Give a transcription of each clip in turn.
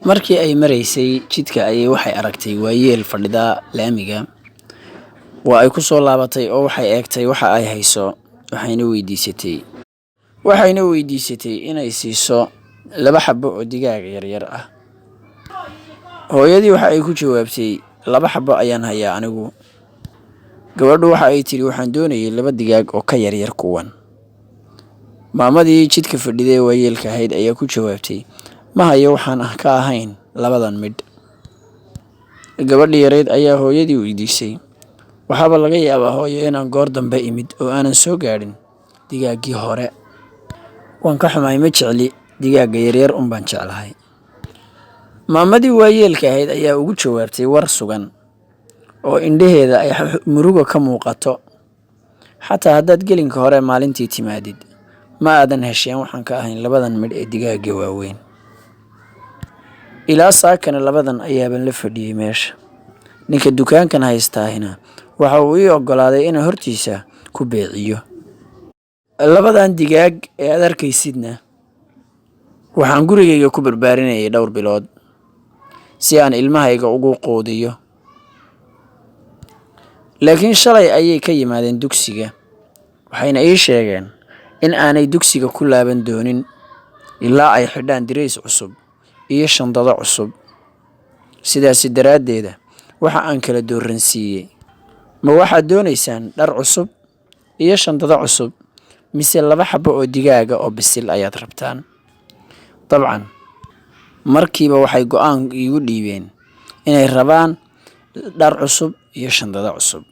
markii ay maraysay jidka ayay waxay aragtay waayeel fadhida laamiga. waa ay ku soo laabatay oo waxay eegtay waxa ay hayso waxayna weydiisatay inay siiso 2 xabo oo digaag yar ah. hooyadii waxa ay ku jawaabtay 2 xabo ayaan hayaa anigu. gabadhu waxa ay tiri waxaan doonayay 2 digaag oo ka yar kuwan. maamadii jidka fadhiday waayeelka ahayd ayaa ku jawaabtay ma hayo waxaan ka ahayn 2dan midh. gabadhii yareed ayaa hooyadii weydiisay waxaaba laga yaabaa hooyo inaan goor dambe imid oo aanan soo gaadhin digaaggii hore. waan ka xumahay ma jecli digaagga yaryar baan jeclahay. maamadii waayeelka ahayd ayaa ugu jawaabtay war sugan oo indhaheeda ay murugo ka muuqato. xataa haddaad gelinka hore maalintii timaadid ma aadan hesheen waxaan ka ahayn 2dan midh ee digaagga waaweyn. ilaa saakana 2dan ayaaban la fadhiyey meesha. ninka dukaankan haystaahina waxa uu ii oggolaaday inaan hortiisa ku beeciyo. 2dan digaag ee aad arkaysidna waxaan gurigayga ku barbaarinayay dhowr bilood si aan ilmahayga ugu quudiyo. laakiin shalay ayay ka yimaadeen dugsiga waxayna ii sheegeen in aanay dugsiga ku laaban doonin ilaa ay xidhaan dirays cusub iyo shandado cusub. sidaas daraaddeed waxa aan kala dooransiiyey ma waxaad doonaysaan dhar cusub iyo shandado cusub mise 2 xabo oo digaaga oo bisil ayaad rabtaan. dabcan markiiba waxay go'aan iigu dhiibeen inay rabaan dhar cusub iyo shandado cusub.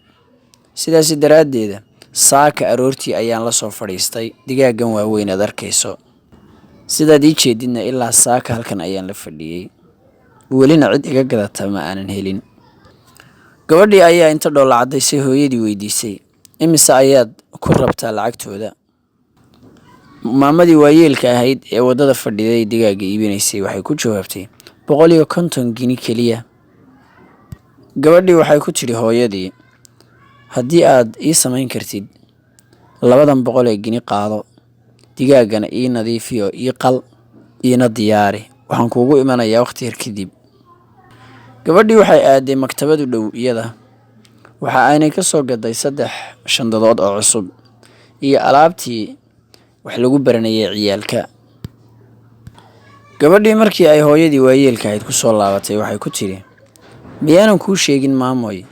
sidaas daraaddeed saaka aroortii ayaan la soo fadhiistay digaaggan waaweyn aad arkayso. sidaad ii jeedidna ilaa saaka halkan ayaan la fadhiyey welina cid iga gadata ma aanan helin. gabadhii ayaa inta dhoolla cadaysay hooyadii weydiisay imise ayaad ku rabtaa lacagtooda. maamadii waayeelka ahayd ee waddada fadhiday digaagga iibinaysay waxay ku jawaabtay 150 gini keliya. gabadhii waxay ku tidhi hooyadii haddii aad ii samayn kartid 2dan 100 gini qaado digaaggana ii nadiifiyo ii qal iina diyaari waxaan kuugu imanayaa waqti yar kadib. gabadhii waxay aaday maktabad u dhow iyada. waxa aanay ka soo gaday 3 shandadood oo cusub iyo alaabtii wax lagu baranayay ciyaalka. gabadhii markii ay hooyadii waayeelka ahayd ku soo laabatay waxay ku tidhi miyaanan kuu sheegin maamoy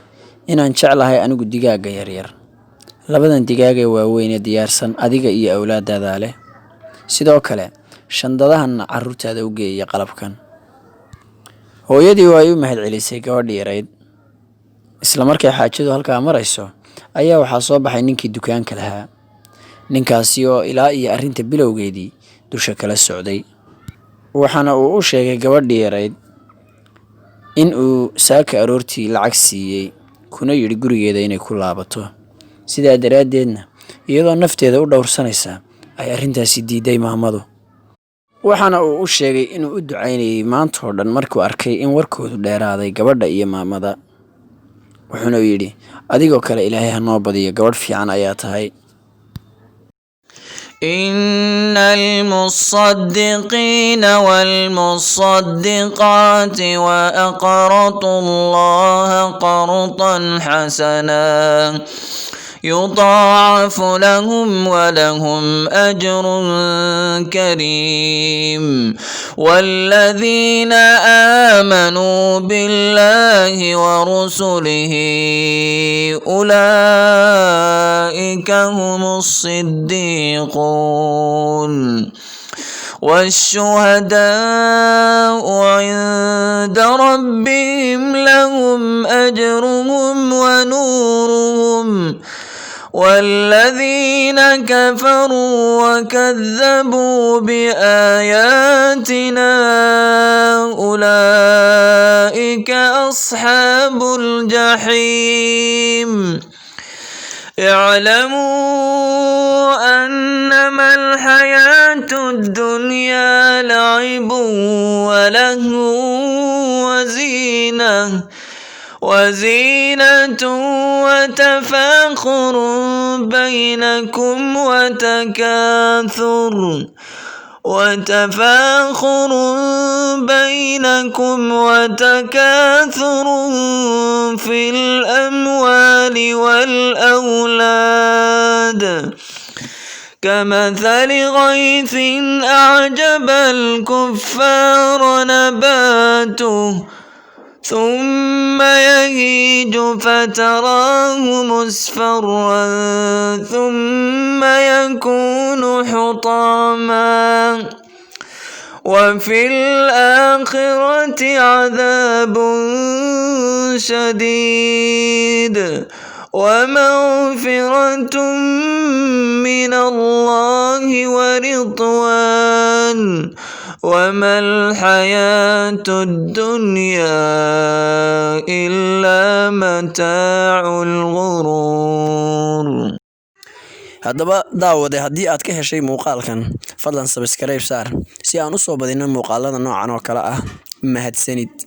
inaan jeclahay anigu digaagga yaryar. 2dan digaag ee waaweyn ee diyaarsan adiga iyo awlaadaada leh. sidoo kale shandadahanna carruurtaada u geeya qalabkan. hooyadii waa u mahad celisay gabadhii yareyd. isla markay xaajadu halkaa marayso ayaa waxaa soo baxay ninkii dukaanka lahaa. ninkaasi oo ilaa iyo arrinta bilowgeedii dusha kala socday. waxaana uu u sheegay gabadhii yareyd in uu saaka aroortii lacag siiyey kuna yidhi gurigeeda inay ku laabato. sidaa daraaddeedna iyadoo nafteeda u dhowrsanaysa ay arrintaasi diiday maamadu. waxaana uu u sheegay inuu u ducaynayay maantoo dhan markuu arkay in warkoodu dheeraaday gabadha iyo maamada. wuxuuna yidhi adigoo kale ilaahay ha noo badiyo gabadh fiican ayaa tahay. إن المصدقين والمصدقات وأقرضوا الله قرضا حسنا يضاعف لهم ولهم أجر كريم. والذين آمنوا بالله ورسله أولئك هم الصديقون والشهداء عند ربهم لهم أجرهم ونورهم. والذين كفروا وكذبوا بآياتنا أولئك أصحاب الجحيم. اعلموا أنما الحياة الدنيا لعب ولهو وزينة وتفاخر بينكم وتفاخر بينكم وتكاثر في الأموال والأولاد كمثل غيث أعجب الكفار نباته ثم يهيج فتراه مصفرا ثم يكون حطاما وفي الآخرة عذاب شديد ومغفرة من الله ورضوان وما الحياة الدنيا إلا متاع الغرور. haddaba daawade haddii aad ka heshay muuqaalkan fadlan subscribe saar si aan u soo badino muuqaalada noocan oo kale ah mahadsanid.